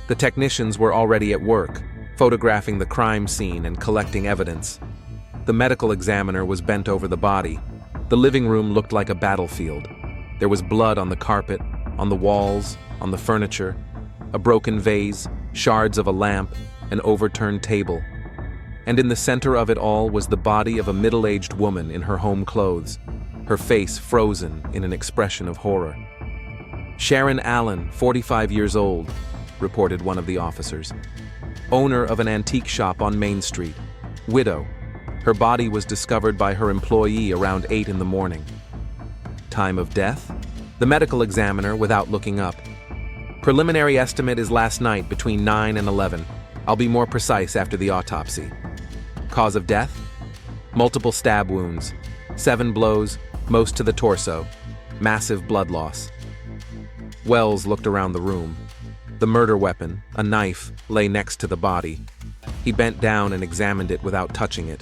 Speaker 1: The technicians were already at work, photographing the crime scene and collecting evidence. The medical examiner was bent over the body. The living room looked like a battlefield. There was blood on the carpet, on the walls, on the furniture, a broken vase, shards of a lamp, an overturned table. And in the center of it all was the body of a middle-aged woman in her home clothes, her face frozen in an expression of horror. "Sharon Allen, 45 years old," reported one of the officers. "Owner of an antique shop on Main Street. Widow. Her body was discovered by her employee around 8 in the morning." "Time of death?" The medical examiner, without looking up. "Preliminary estimate is last night between 9 and 11. I'll be more precise after the autopsy." "Cause of death?" "Multiple stab wounds. 7 blows, most to the torso. Massive blood loss." Wells looked around the room. The murder weapon, a knife, lay next to the body. He bent down and examined it without touching it.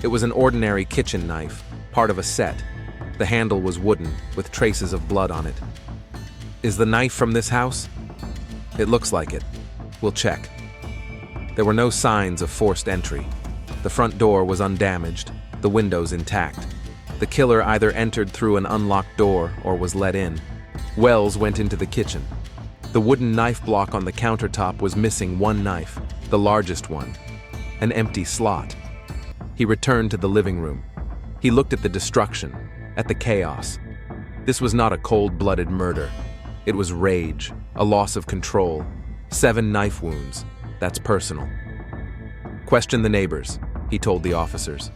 Speaker 1: It was an ordinary kitchen knife, part of a set. The handle was wooden, with traces of blood on it. "Is the knife from this house?" "It looks like it. We'll check." There were no signs of forced entry. The front door was undamaged, the windows intact. The killer either entered through an unlocked door or was let in. Wells went into the kitchen. The wooden knife block on the countertop was missing one knife, the largest one, an empty slot. He returned to the living room. He looked at the destruction, at the chaos. This was not a cold-blooded murder. It was rage, a loss of control. 7 knife wounds. That's personal. "Question the neighbors," he told the officers.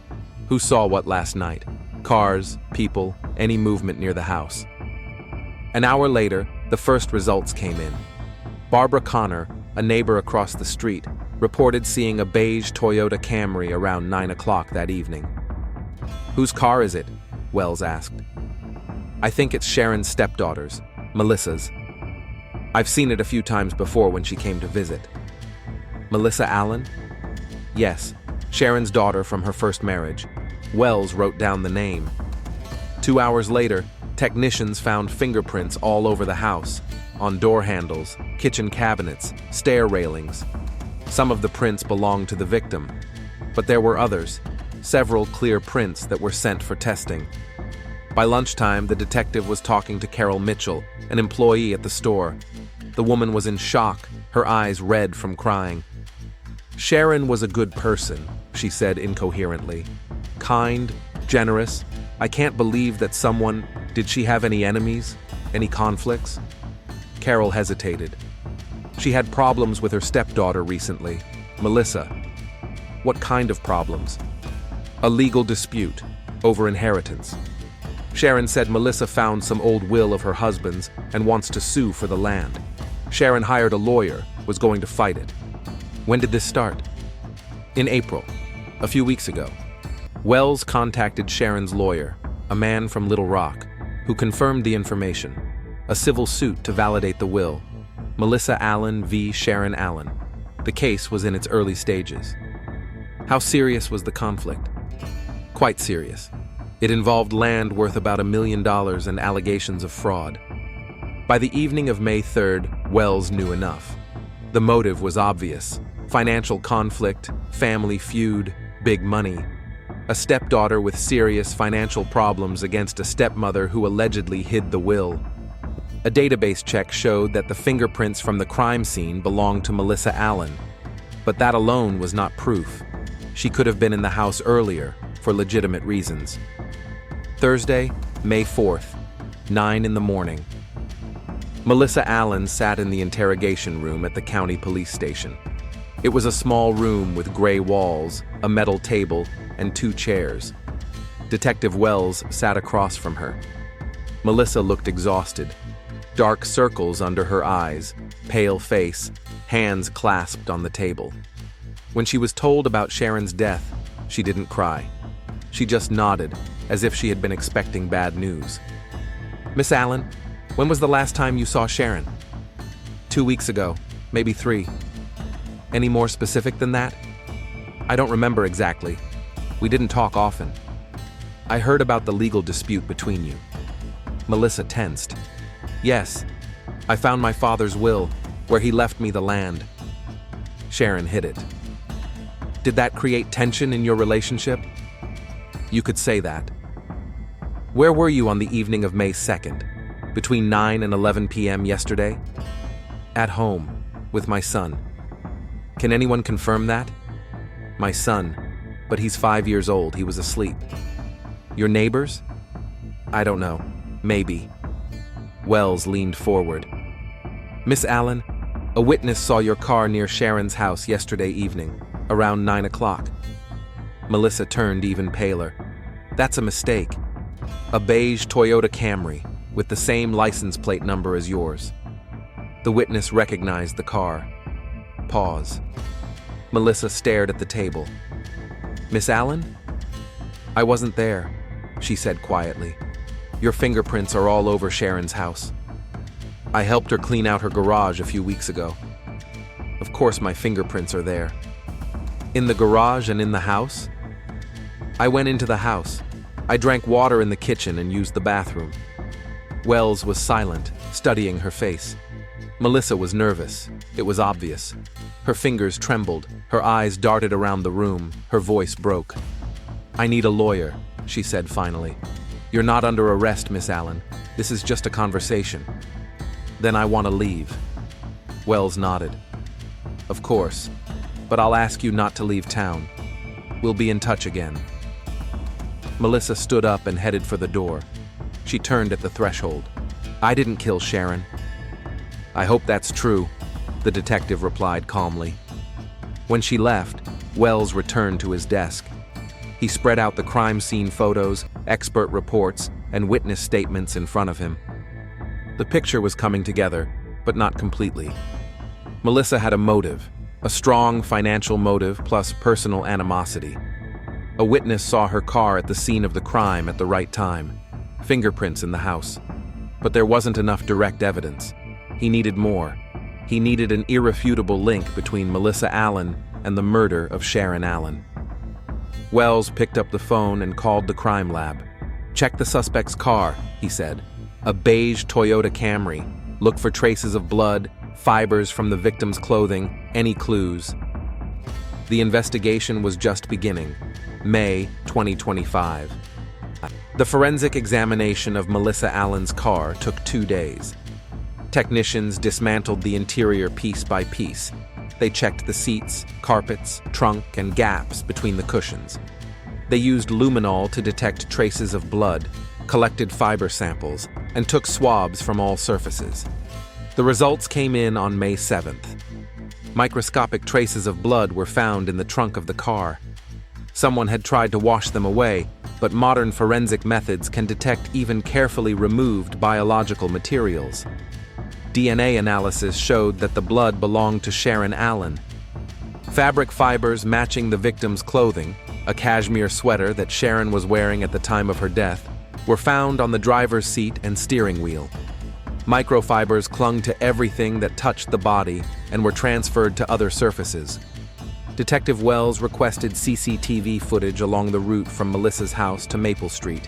Speaker 1: "Who saw what last night? Cars, people, any movement near the house?" An hour later, the first results came in. Barbara Connor, a neighbor across the street, reported seeing a beige Toyota Camry around 9 o'clock that evening. "Whose car is it?" Wells asked. "I think it's Sharon's stepdaughter's, Melissa's. I've seen it a few times before when she came to visit." "Melissa Allen?" "Yes, Sharon's daughter from her first marriage." Wells wrote down the name. 2 hours later, technicians found fingerprints all over the house, on door handles, kitchen cabinets, stair railings. Some of the prints belonged to the victim, but there were others, several clear prints that were sent for testing. By lunchtime, the detective was talking to Carol Mitchell, an employee at the store. The woman was in shock, her eyes red from crying. "Sharon was a good person," she said incoherently. "Kind, generous. I can't believe that someone... Did she have any enemies? Any conflicts?" Carol hesitated. "She had problems with her stepdaughter recently, Melissa." "What kind of problems?" "A legal dispute, over inheritance. Sharon said Melissa found some old will of her husband's and wants to sue for the land. Sharon hired a lawyer, was going to fight it." "When did this start?" "In April, a few weeks ago." Wells contacted Sharon's lawyer, a man from Little Rock, who confirmed the information. A civil suit to validate the will. Melissa Allen v. Sharon Allen. The case was in its early stages. How serious was the conflict? Quite serious. It involved land worth about $1 million and allegations of fraud. By the evening of May 3rd, Wells knew enough. The motive was obvious. Financial conflict, family feud, big money. A stepdaughter with serious financial problems against a stepmother who allegedly hid the will. A database check showed that the fingerprints from the crime scene belonged to Melissa Allen, but that alone was not proof. She could have been in the house earlier, for legitimate reasons. Thursday, May 4th, 9 in the morning. Melissa Allen sat in the interrogation room at the county police station. It was a small room with gray walls, a metal table, and 2 chairs. Detective Wells sat across from her. Melissa looked exhausted. Dark circles under her eyes, pale face, hands clasped on the table. When she was told about Sharon's death, she didn't cry. She just nodded, as if she had been expecting bad news. "Miss Allen, when was the last time you saw Sharon?" 2 weeks ago, maybe 3. "Any more specific than that?" "I don't remember exactly. We didn't talk often." "I heard about the legal dispute between you." Melissa tensed. "Yes, I found my father's will, where he left me the land." Sharon hid it. "Did that create tension in your relationship?" "You could say that." "Where were you on the evening of May 2nd, between 9 and 11 p.m. yesterday?" "At home, with my son." "Can anyone confirm that?" "My son, but he's 5 years old. He was asleep." "Your neighbors?" "I don't know. Maybe." Wells leaned forward. "Miss Allen, a witness saw your car near Sharon's house yesterday evening, around 9 o'clock. Melissa turned even paler. "That's a mistake. A beige Toyota Camry, with the same license plate number as yours." The witness recognized the car. Pause. Melissa stared at the table. "Miss Allen?" "I wasn't there," she said quietly. "Your fingerprints are all over Sharon's house. I helped her clean out her garage a few weeks ago. Of course my fingerprints are there." "In the garage and in the house?" "I went into the house. I drank water in the kitchen and used the bathroom." Wells was silent, studying her face. Melissa was nervous. It was obvious. Her fingers trembled, her eyes darted around the room, her voice broke. "I need a lawyer," she said finally. "You're not under arrest, Miss Allen. This is just a conversation." "Then I want to leave." Wells nodded. "Of course, but I'll ask you not to leave town. We'll be in touch again." Melissa stood up and headed for the door. She turned at the threshold. "I didn't kill Sharon." "I hope that's true," the detective replied calmly. When she left, Wells returned to his desk. He spread out the crime scene photos, expert reports, and witness statements in front of him. The picture was coming together, but not completely. Melissa had a motive, a strong financial motive plus personal animosity. A witness saw her car at the scene of the crime at the right time, fingerprints in the house. But there wasn't enough direct evidence. He needed more. He needed an irrefutable link between Melissa Allen and the murder of Sharon Allen. Wells picked up the phone and called the crime lab. "Check the suspect's car," he said. "A beige Toyota Camry. Look for traces of blood, fibers from the victim's clothing, any clues." The investigation was just beginning. May 2025. The forensic examination of Melissa Allen's car took 2 days. Technicians dismantled the interior piece by piece. They checked the seats, carpets, trunk, and gaps between the cushions. They used luminol to detect traces of blood, collected fiber samples, and took swabs from all surfaces. The results came in on May 7th. Microscopic traces of blood were found in the trunk of the car. Someone had tried to wash them away, but modern forensic methods can detect even carefully removed biological materials. DNA analysis showed that the blood belonged to Sharon Allen. Fabric fibers matching the victim's clothing, a cashmere sweater that Sharon was wearing at the time of her death, were found on the driver's seat and steering wheel. Microfibers clung to everything that touched the body and were transferred to other surfaces. Detective Wells requested CCTV footage along the route from Melissa's house to Maple Street.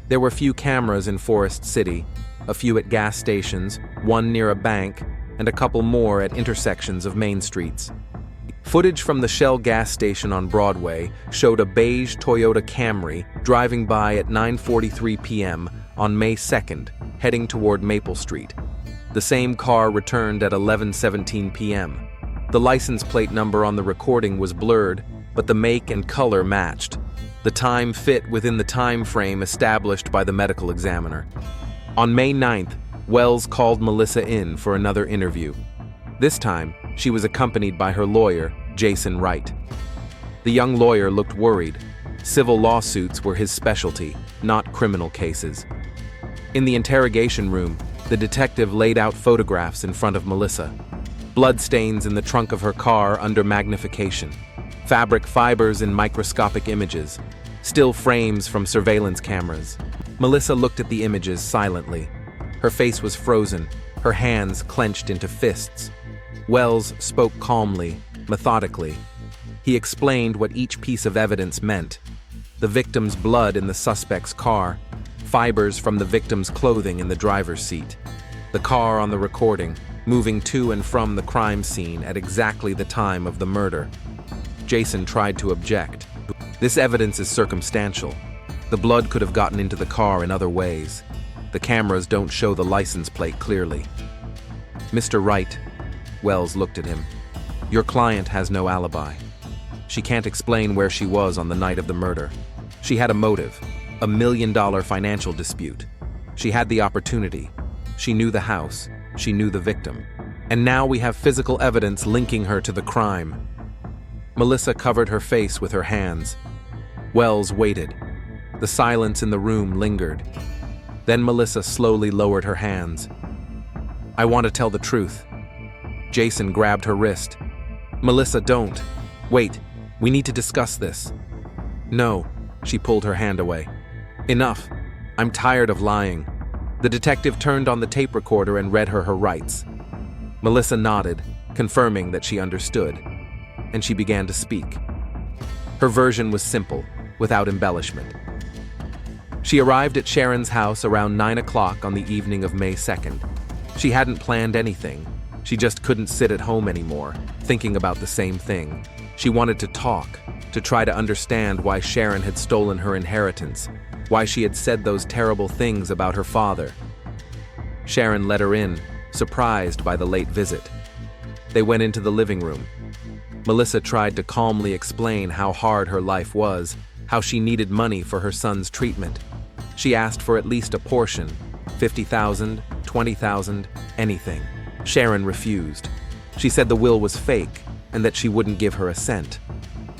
Speaker 1: There were few cameras in Forest City, a few at gas stations, one near a bank, and a couple more at intersections of main streets. Footage from the Shell gas station on Broadway showed a beige Toyota Camry driving by at 9:43 p.m. on May 2nd, heading toward Maple Street. The same car returned at 11:17 p.m. The license plate number on the recording was blurred, but the make and color matched. The time fit within the time frame established by the medical examiner. On May 9th, Wells called Melissa in for another interview. This time, she was accompanied by her lawyer, Jason Wright. The young lawyer looked worried. Civil lawsuits were his specialty, not criminal cases. In the interrogation room, the detective laid out photographs in front of Melissa. Bloodstains in the trunk of her car under magnification. Fabric fibers in microscopic images. Still frames from surveillance cameras. Melissa looked at the images silently. Her face was frozen, her hands clenched into fists. Wells spoke calmly, methodically. He explained what each piece of evidence meant. The victim's blood in the suspect's car, fibers from the victim's clothing in the driver's seat, the car on the recording, moving to and from the crime scene at exactly the time of the murder. Jason tried to object. This evidence is circumstantial. The blood could have gotten into the car in other ways. The cameras don't show the license plate clearly. Mr. Wright, Wells looked at him. Your client has no alibi. She can't explain where she was on the night of the murder. She had a motive, $1 million financial dispute. She had the opportunity. She knew the house. She knew the victim. And now we have physical evidence linking her to the crime. Melissa covered her face with her hands. Wells waited. The silence in the room lingered. Then Melissa slowly lowered her hands. I want to tell the truth. Jason grabbed her wrist. Melissa, don't. Wait, we need to discuss this. No, she pulled her hand away. Enough. I'm tired of lying. The detective turned on the tape recorder and read her rights. Melissa nodded, confirming that she understood, and she began to speak. Her version was simple, without embellishment. She arrived at Sharon's house around 9 o'clock on the evening of May 2nd. She hadn't planned anything. She just couldn't sit at home anymore, thinking about the same thing. She wanted to talk, to try to understand why Sharon had stolen her inheritance, why she had said those terrible things about her father. Sharon let her in, surprised by the late visit. They went into the living room. Melissa tried to calmly explain how hard her life was, how she needed money for her son's treatment. She asked for at least a portion, $50,000, $20,000, anything. Sharon refused. She said the will was fake and that she wouldn't give her a cent.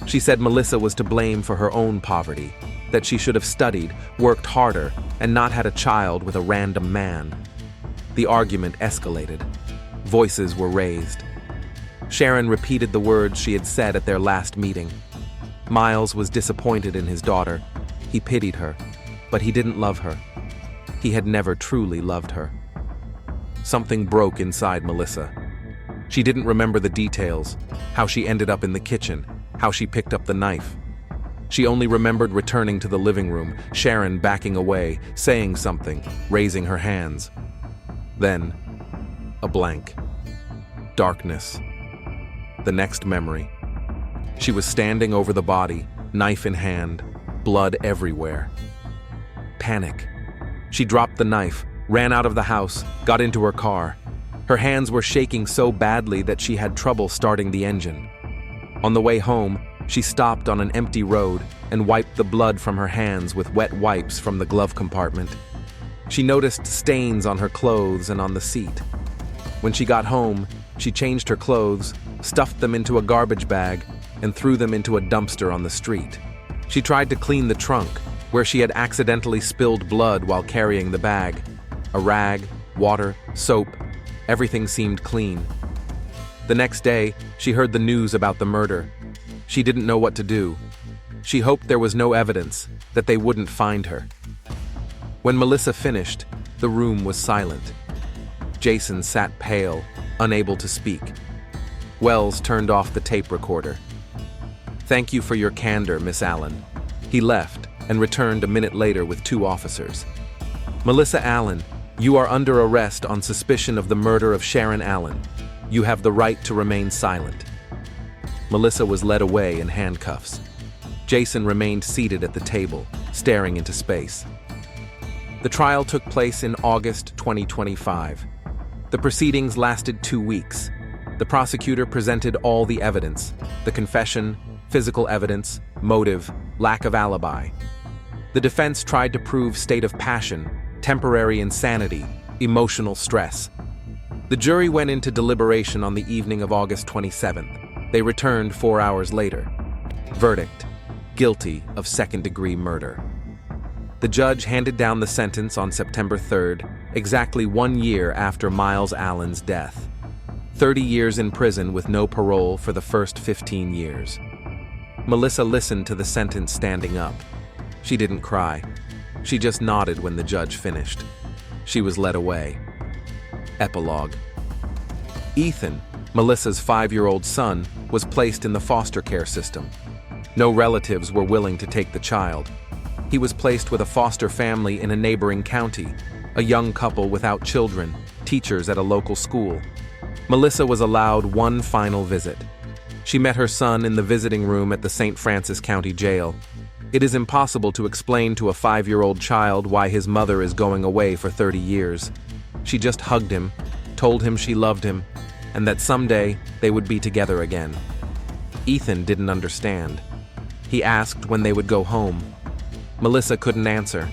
Speaker 1: She said Melissa was to blame for her own poverty, that she should have studied, worked harder, and not had a child with a random man. The argument escalated. Voices were raised. Sharon repeated the words she had said at their last meeting. Miles was disappointed in his daughter. He pitied her, but he didn't love her. He had never truly loved her. Something broke inside Melissa. She didn't remember the details, how she ended up in the kitchen, how she picked up the knife. She only remembered returning to the living room, Sharon backing away, saying something, raising her hands. Then, a blank. Darkness. The next memory. She was standing over the body, knife in hand, blood everywhere. Panic. She dropped the knife, ran out of the house, got into her car. Her hands were shaking so badly that she had trouble starting the engine. On the way home, she stopped on an empty road and wiped the blood from her hands with wet wipes from the glove compartment. She noticed stains on her clothes and on the seat. When she got home, she changed her clothes, stuffed them into a garbage bag, and threw them into a dumpster on the street. She tried to clean the trunk, where she had accidentally spilled blood while carrying the bag. A rag, water, soap, everything seemed clean. The next day, she heard the news about the murder. She didn't know what to do. She hoped there was no evidence, that they wouldn't find her. When Melissa finished, the room was silent. Jason sat pale, unable to speak. Wells turned off the tape recorder. Thank you for your candor, Miss Allen. He left and returned a minute later with 2 officers. Melissa Allen, you are under arrest on suspicion of the murder of Sharon Allen. You have the right to remain silent. Melissa was led away in handcuffs. Jason remained seated at the table, staring into space. The trial took place in August 2025. The proceedings lasted 2 weeks. The prosecutor presented all the evidence, the confession, physical evidence, motive, lack of alibi. The defense tried to prove state of passion, temporary insanity, emotional stress. The jury went into deliberation on the evening of August 27th. They returned 4 hours later. Verdict: guilty of second-degree murder. The judge handed down the sentence on September 3rd, exactly 1 year after Miles Allen's death. 30 years in prison with no parole for the first 15 years. Melissa listened to the sentence standing up. She didn't cry. She just nodded when the judge finished. She was led away. Epilogue. Ethan, Melissa's 5-year-old son, was placed in the foster care system. No relatives were willing to take the child. He was placed with a foster family in a neighboring county, a young couple without children, teachers at a local school. Melissa was allowed one final visit. She met her son in the visiting room at the St. Francis County Jail. It is impossible to explain to a 5-year-old child why his mother is going away for 30 years. She just hugged him, told him she loved him, and that someday they would be together again. Ethan didn't understand. He asked when they would go home. Melissa couldn't answer.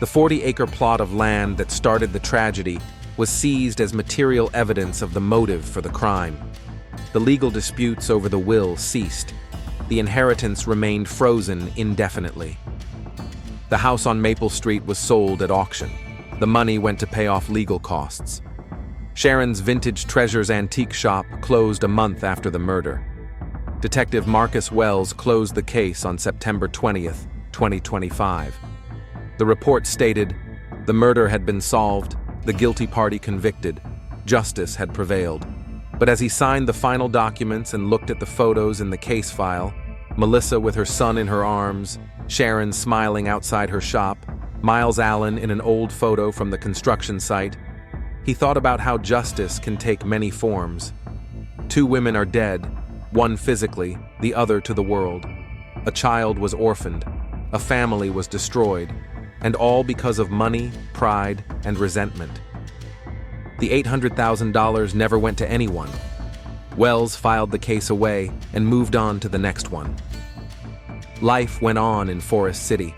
Speaker 1: The 40-acre plot of land that started the tragedy was seized as material evidence of the motive for the crime. The legal disputes over the will ceased. The inheritance remained frozen indefinitely. The house on Maple Street was sold at auction. The money went to pay off legal costs. Sharon's Vintage Treasures antique shop closed a month after the murder. Detective Marcus Wells closed the case on September 20th, 2025. The report stated, the murder had been solved, the guilty party convicted, justice had prevailed. But as he signed the final documents and looked at the photos in the case file, Melissa with her son in her arms, Sharon smiling outside her shop, Miles Allen in an old photo from the construction site, he thought about how justice can take many forms. 2 women are dead, one physically, the other to the world. A child was orphaned, a family was destroyed, and all because of money, pride, and resentment. The $800,000 never went to anyone. Wells filed the case away and moved on to the next one. Life went on in Forest City.